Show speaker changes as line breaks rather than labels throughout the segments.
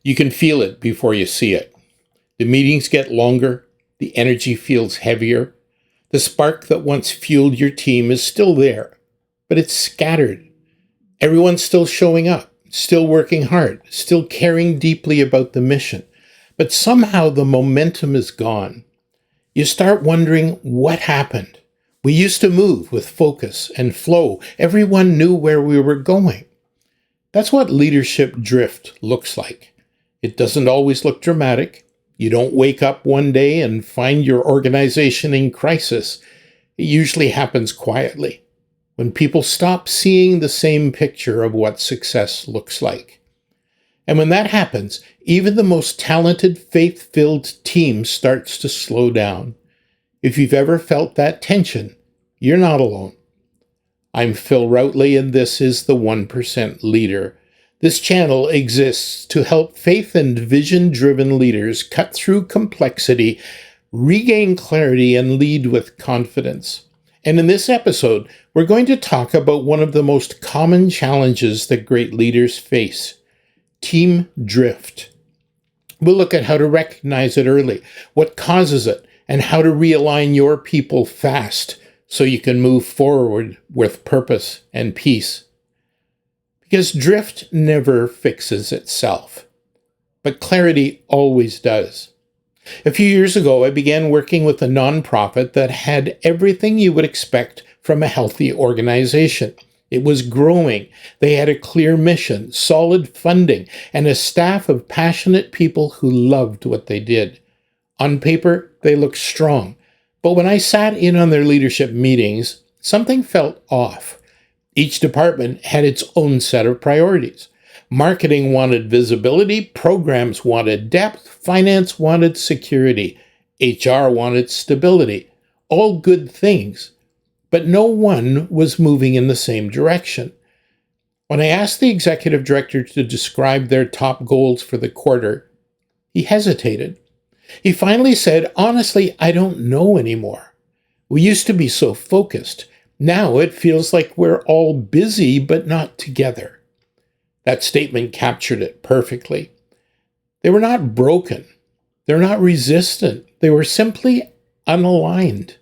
You can feel it before you see it. The meetings get longer, the energy feels heavier. The spark that once fueled your team is still there, but it's scattered. Everyone's still showing up, still working hard, still caring deeply about the mission. But somehow the momentum is gone. You start wondering what happened. We used to move with focus and flow. Everyone knew where we were going. That's what leadership drift looks like. It doesn't always look dramatic. You don't wake up one day and find your organization in crisis. It usually happens quietly, when people stop seeing the same picture of what success looks like. And when that happens, even the most talented, faith-filled team starts to slow down. If you've ever felt that tension, you're not alone. I'm Phil Routley, and this is the 1% Leader. This channel exists to help faith and vision-driven leaders cut through complexity, regain clarity, and lead with confidence. And in this episode, we're going to talk about one of the most common challenges that great leaders face: team drift. We'll look at how to recognize it early, what causes it, and how to realign your people fast so you can move forward with purpose and peace. Because drift never fixes itself, but clarity always does. A few years ago, I began working with a nonprofit that had everything you would expect from a healthy organization. It was growing. They had a clear mission, solid funding, and a staff of passionate people who loved what they did. On paper, they looked strong. But when I sat in on their leadership meetings, something felt off. Each department had its own set of priorities. Marketing wanted visibility, programs wanted depth, finance wanted security, HR wanted stability. All good things, but no one was moving in the same direction. When I asked the executive director to describe their top goals for the quarter, he hesitated. He finally said, "Honestly, I don't know anymore. We used to be so focused. Now it feels like we're all busy but not together." That statement captured it perfectly. They were not broken. They're not resistant. They were simply unaligned.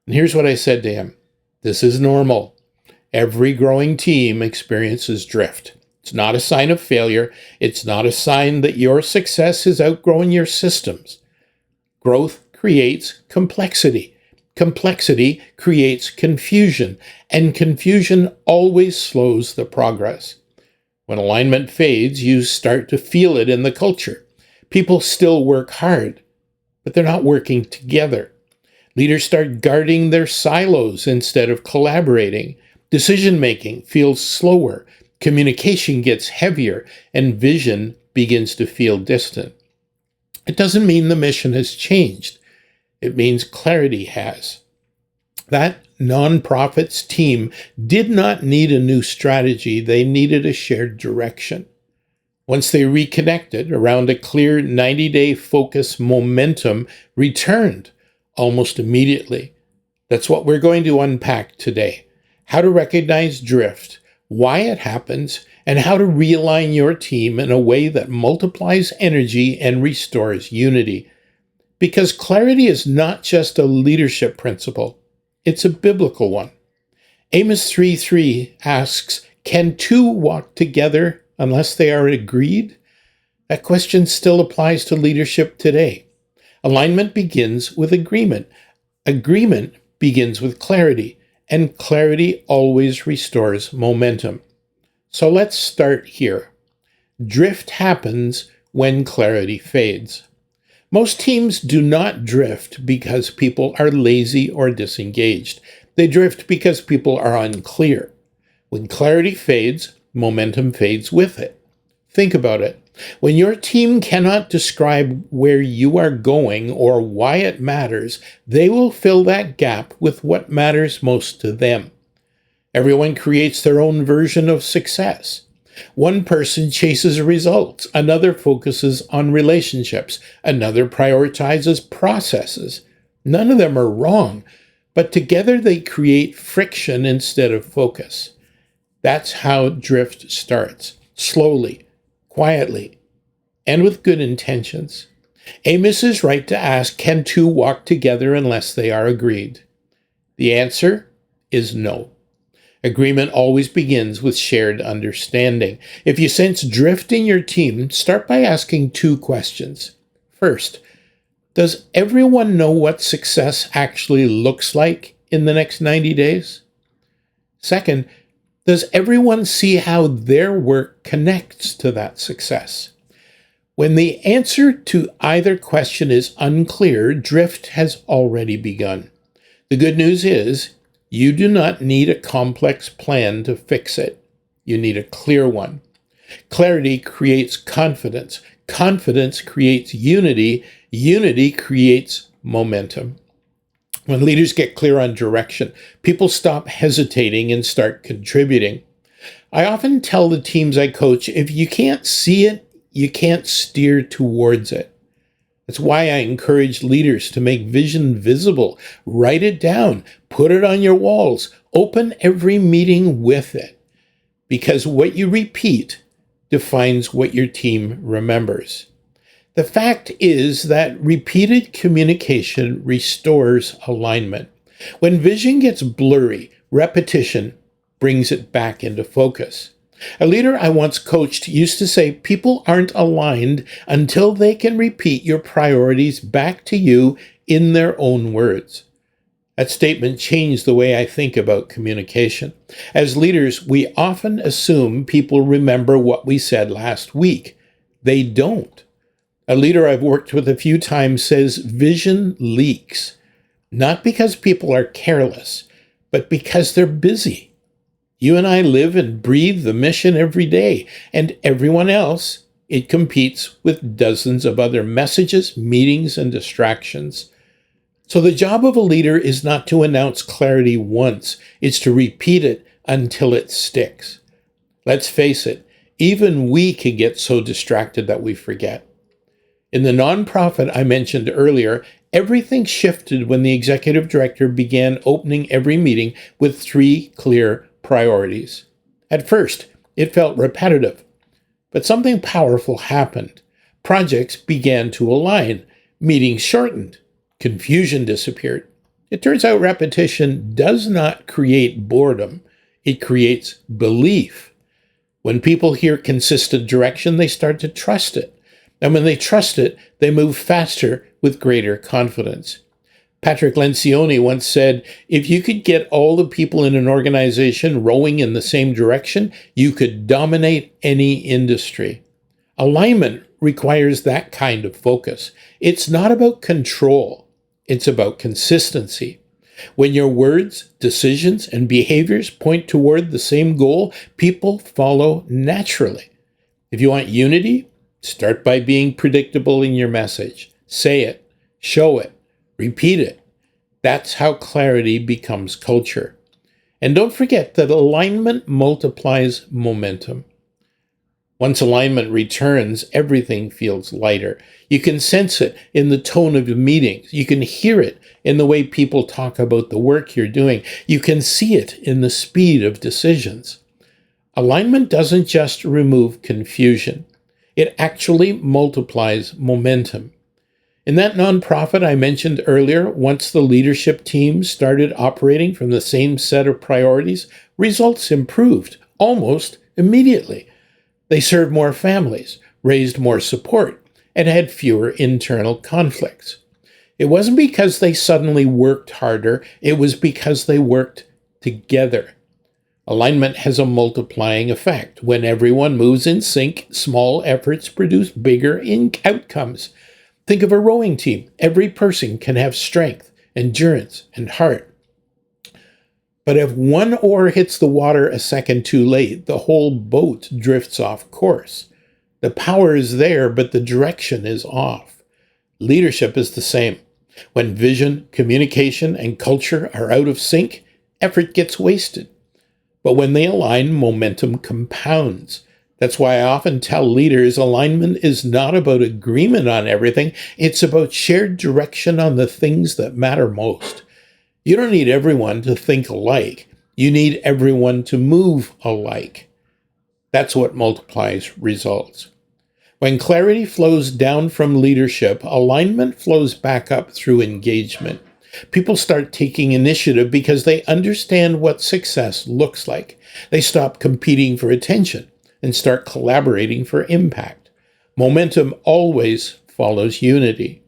And here's what I said to him: this is normal. Every growing team experiences drift. It's not a sign of failure. It's not a sign that your success is outgrowing your systems. Growth creates complexity. Complexity creates confusion, and confusion always slows the progress. When alignment fades, you start to feel it in the culture. People still work hard, but they're not working together. Leaders start guarding their silos instead of collaborating. Decision-making feels slower. Communication gets heavier, and vision begins to feel distant. It doesn't mean the mission has changed. It means clarity has. That nonprofit's team did not need a new strategy. They needed a shared direction. Once they reconnected around a clear 90-day focus, momentum returned almost immediately. That's what we're going to unpack today: how to recognize drift, why it happens, and how to realign your team in a way that multiplies energy and restores unity. Because clarity is not just a leadership principle, it's a biblical one. Amos 3:3 asks, "Can two walk together unless they are agreed?" That question still applies to leadership today. Alignment begins with agreement. Agreement begins with clarity, and clarity always restores momentum. So let's start here. Drift happens when clarity fades. Most teams do not drift because people are lazy or disengaged. They drift because people are unclear. When clarity fades, momentum fades with it. Think about it. When your team cannot describe where you are going or why it matters, they will fill that gap with what matters most to them. Everyone creates their own version of success. One person chases results, another focuses on relationships, another prioritizes processes. None of them are wrong, but together they create friction instead of focus. That's how drift starts, slowly, quietly, and with good intentions. Amos is right to ask, can two walk together unless they are agreed? The answer is no. Agreement always begins with shared understanding. If you sense drift in your team, start by asking two questions. First, does everyone know what success actually looks like in the next 90 days? Second, does everyone see how their work connects to that success? When the answer to either question is unclear, drift has already begun. The good news is, you do not need a complex plan to fix it. You need a clear one. Clarity creates confidence. Confidence creates unity. Unity creates momentum. When leaders get clear on direction, people stop hesitating and start contributing. I often tell the teams I coach, if you can't see it, you can't steer towards it. That's why I encourage leaders to make vision visible. Write it down, put it on your walls, open every meeting with it. Because what you repeat defines what your team remembers. The fact is that repeated communication restores alignment. When vision gets blurry, repetition brings it back into focus. A leader I once coached used to say, people aren't aligned until they can repeat your priorities back to you in their own words. That statement changed the way I think about communication. As leaders, we often assume people remember what we said last week. They don't. A leader I've worked with a few times says vision leaks, not because people are careless, but because they're busy. You and I live and breathe the mission every day, and everyone else, it competes with dozens of other messages, meetings, and distractions. So the job of a leader is not to announce clarity once, it's to repeat it until it sticks. Let's face it, even we can get so distracted that we forget. In the nonprofit I mentioned earlier, everything shifted when the executive director began opening every meeting with 3 clear priorities. At first, it felt repetitive, but something powerful happened. Projects began to align, meetings shortened, confusion disappeared. It turns out repetition does not create boredom, it creates belief. When people hear consistent direction, they start to trust it. And when they trust it, they move faster with greater confidence. Patrick Lencioni once said, if you could get all the people in an organization rowing in the same direction, you could dominate any industry. Alignment requires that kind of focus. It's not about control. It's about consistency. When your words, decisions, and behaviors point toward the same goal, people follow naturally. If you want unity, start by being predictable in your message. Say it, show it, repeat it. That's how clarity becomes culture. And don't forget that alignment multiplies momentum. Once alignment returns, everything feels lighter. You can sense it in the tone of the meetings. You can hear it in the way people talk about the work you're doing. You can see it in the speed of decisions. Alignment doesn't just remove confusion. It actually multiplies momentum. In that nonprofit I mentioned earlier, once the leadership team started operating from the same set of priorities, results improved almost immediately. They served more families, raised more support, and had fewer internal conflicts. It wasn't because they suddenly worked harder, it was because they worked together. Alignment has a multiplying effect. When everyone moves in sync, small efforts produce bigger outcomes. Think of a rowing team. Every person can have strength, endurance, and heart. But if one oar hits the water a second too late, the whole boat drifts off course. The power is there, but the direction is off. Leadership is the same. When vision, communication, and culture are out of sync, effort gets wasted. But when they align, momentum compounds. That's why I often tell leaders alignment is not about agreement on everything. It's about shared direction on the things that matter most. You don't need everyone to think alike. You need everyone to move alike. That's what multiplies results. When clarity flows down from leadership, alignment flows back up through engagement. People start taking initiative because they understand what success looks like. They stop competing for attention and start collaborating for impact. Momentum always follows unity.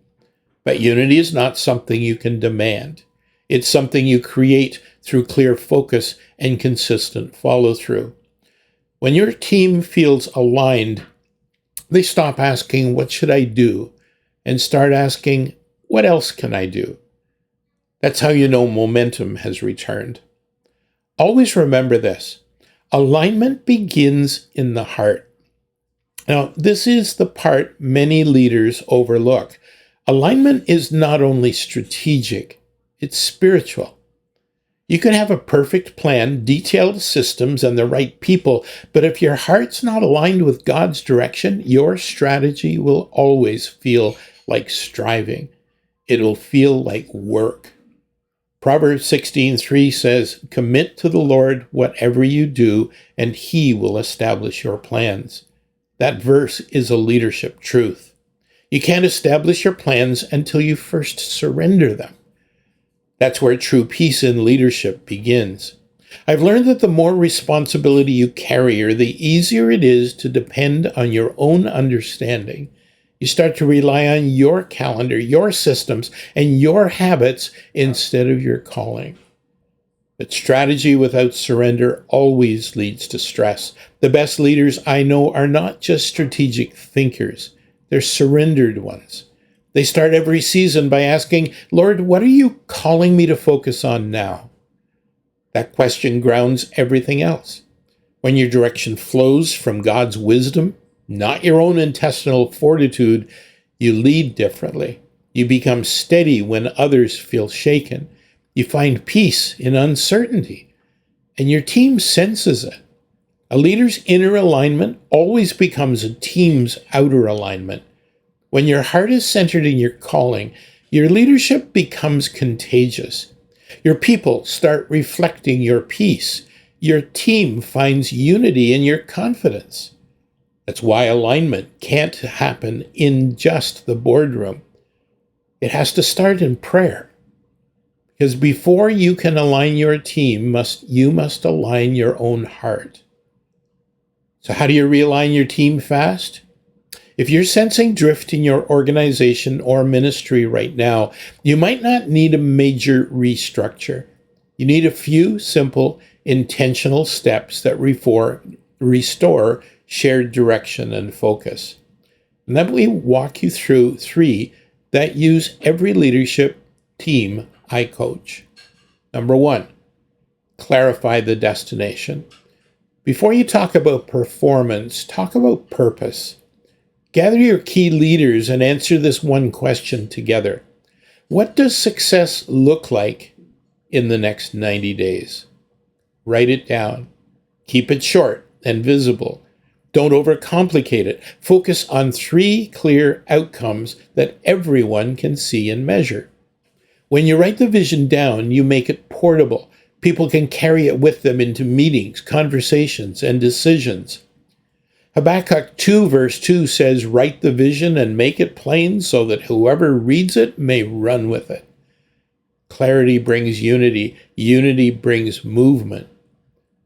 But unity is not something you can demand. It's something you create through clear focus and consistent follow-through. When your team feels aligned, they stop asking, "What should I do?" and start asking, "What else can I do?" That's how you know momentum has returned. Always remember this. Alignment begins in the heart. Now, this is the part many leaders overlook. Alignment is not only strategic, it's spiritual. You can have a perfect plan, detailed systems, and the right people, but if your heart's not aligned with God's direction, your strategy will always feel like striving. It'll feel like work. Proverbs 16:3 says, "Commit to the Lord whatever you do, and He will establish your plans." That verse is a leadership truth. You can't establish your plans until you first surrender them. That's where true peace in leadership begins. I've learned that the more responsibility you carry, the easier it is to depend on your own understanding. You start to rely on your calendar, your systems, and your habits instead of your calling. But strategy without surrender always leads to stress. The best leaders I know are not just strategic thinkers, they're surrendered ones. They start every season by asking, "Lord, what are you calling me to focus on now?" That question grounds everything else. When your direction flows from God's wisdom, not your own intestinal fortitude, you lead differently. You become steady when others feel shaken. You find peace in uncertainty, and your team senses it. A leader's inner alignment always becomes a team's outer alignment. When your heart is centered in your calling, your leadership becomes contagious. Your people start reflecting your peace. Your team finds unity in your confidence. That's why alignment can't happen in just the boardroom. It has to start in prayer. Because before you can align your team, you must align your own heart. So how do you realign your team fast? If you're sensing drift in your organization or ministry right now, you might not need a major restructure. You need a few simple, intentional steps that restore shared direction and focus. And let me walk you through 3 that use every leadership team I coach. Number 1, clarify the destination. Before you talk about performance, talk about purpose. Gather your key leaders and answer this one question together. What does success look like in the next 90 days? Write it down. Keep it short and visible. Don't overcomplicate it. Focus on 3 clear outcomes that everyone can see and measure. When you write the vision down, you make it portable. People can carry it with them into meetings, conversations, and decisions. Habakkuk 2 verse 2 says, "Write the vision and make it plain so that whoever reads it may run with it." Clarity brings unity. Unity brings movement.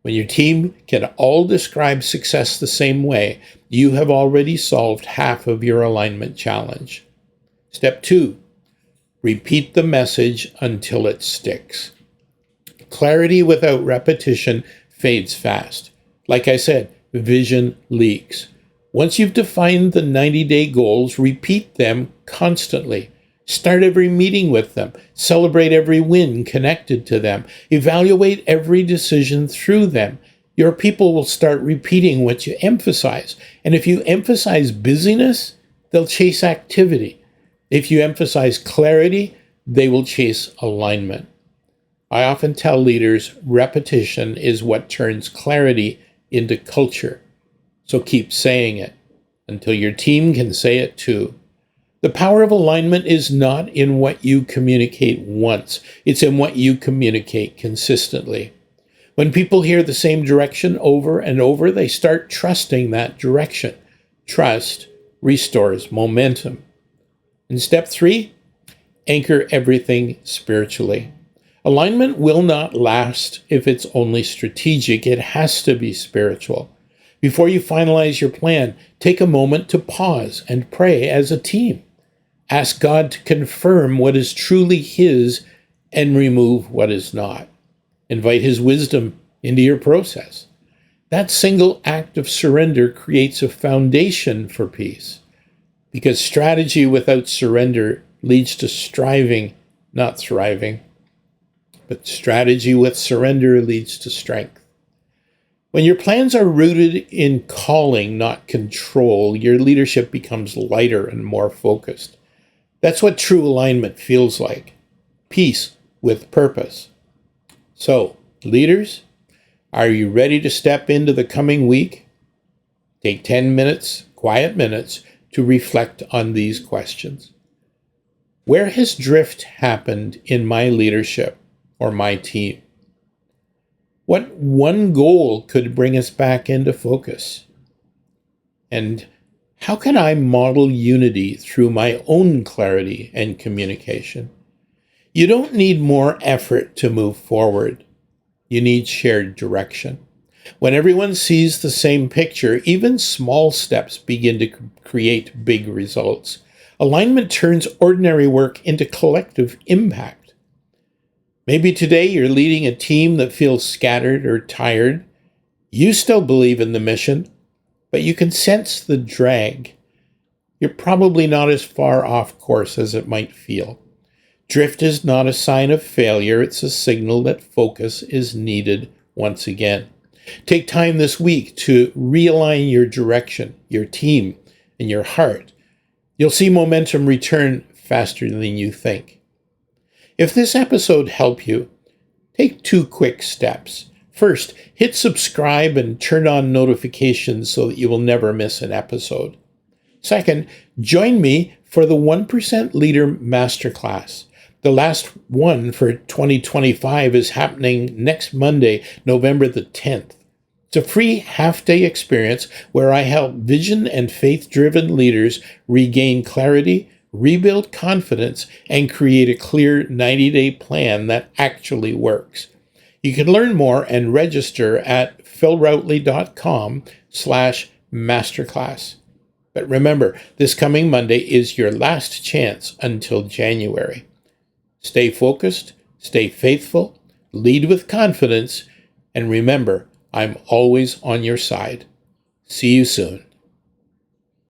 When your team can all describe success the same way, you have already solved half of your alignment challenge. Step 2, repeat the message until it sticks. Clarity without repetition fades fast. Like I said, vision leaks. Once you've defined the 90-day goals, repeat them constantly. Start every meeting with them. Celebrate every win connected to them. Evaluate every decision through them. Your people will start repeating what you emphasize. And if you emphasize busyness, they'll chase activity. If you emphasize clarity, they will chase alignment. I often tell leaders repetition is what turns clarity into culture. So keep saying it until your team can say it too. The power of alignment is not in what you communicate once. It's in what you communicate consistently. When people hear the same direction over and over, they start trusting that direction. Trust restores momentum. And step 3, anchor everything spiritually. Alignment will not last if it's only strategic. It has to be spiritual. Before you finalize your plan, take a moment to pause and pray as a team. Ask God to confirm what is truly His and remove what is not. Invite His wisdom into your process. That single act of surrender creates a foundation for peace, because strategy without surrender leads to striving, not thriving. But strategy with surrender leads to strength. When your plans are rooted in calling, not control, your leadership becomes lighter and more focused. That's what true alignment feels like. Peace with purpose. So, leaders, are you ready to step into the coming week? Take 10 minutes, quiet minutes, to reflect on these questions. Where has drift happened in my leadership or my team? What one goal could bring us back into focus? And how can I model unity through my own clarity and communication? You don't need more effort to move forward. You need shared direction. When everyone sees the same picture, even small steps begin to create big results. Alignment turns ordinary work into collective impact. Maybe today you're leading a team that feels scattered or tired. You still believe in the mission, but you can sense the drag. You're probably not as far off course as it might feel. Drift is not a sign of failure. It's a signal that focus is needed once again. Take time this week to realign your direction, your team, and your heart. You'll see momentum return faster than you think. If this episode helped you, take 2 quick steps. First, hit subscribe and turn on notifications so that you will never miss an episode. Second, join me for the 1% Leader Masterclass. The last one for 2025 is happening next Monday, November the 10th. It's a free half-day experience where I help vision and faith-driven leaders regain clarity, rebuild confidence, and create a clear 90-day plan that actually works. You can learn more and register at philroutley.com/masterclass. But remember, this coming Monday is your last chance until January. Stay focused, stay faithful, lead with confidence, and remember, I'm always on your side. See you soon.